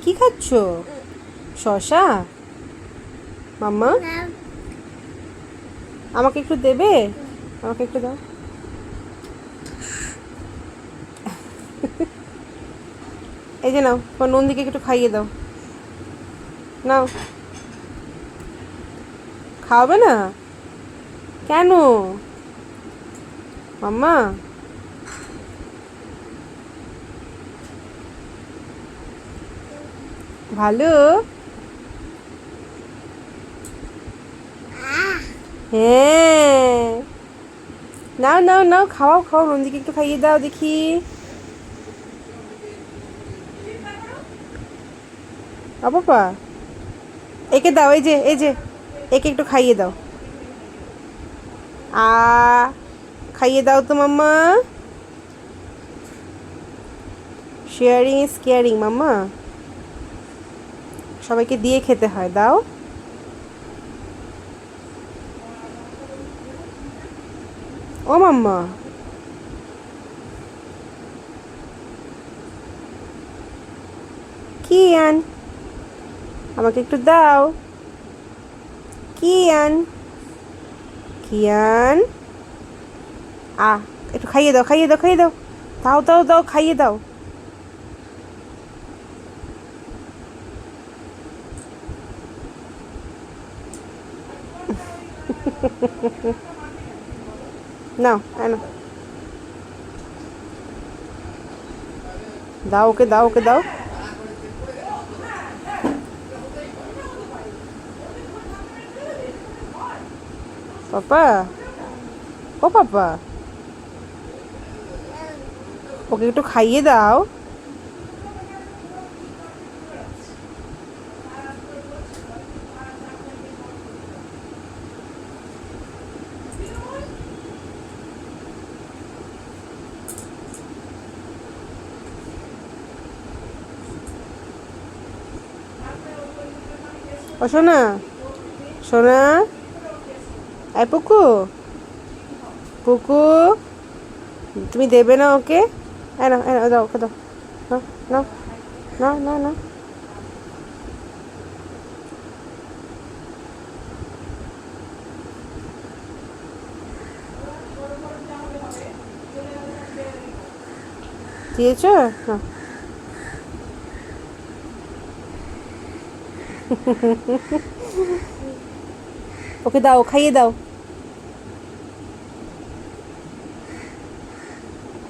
কি খাচ্ছ? শশা? মাম্মা আমাকে একটু দেবে? আমাকে একটু দাও। এই যে নাও, তোমার নন্দীকে একটু খাইয়ে দাও। নাও। খাওয়াবে না? কেন মাম্মা? ভালো? হ্যাঁ, নাও নাও নাও, খাওয়াও খাও, নন্দীকে একটু খাইয়ে দাও দেখি। বাবা, একে দাও, এই যে একে একটু খাইয়ে দাও। আ খাইয়ে দাও তো মাম্মা। শেয়ারিং ইজ কেয়ারিং মাম্মা। সবাইকে দিয়ে খেতে হয়, দাও। ও মাম্মা, কিয়ান আমাকে একটু দাও। কিয়ান, কিয়ান, একটু খাইয়ে দাও, খাইয়ে দাও, খাইয়ে দাও। দাও দাও দাও, খাইয়ে দাও। নাও, নাও, দাও ওকে, দাও ওকে, দাও। পাপা, ও পাপা, ওকে একটু খাইয়ে দাও। ও সোনা, সোনা, এই পুকু, পুকু, তুমি দেবে না ওকে? না, দাও ওকে, দাও। নাও, নাও, নাও, নাও, নাও। দিয়েছ না? ওকে দাও, খাইয়ে দাও।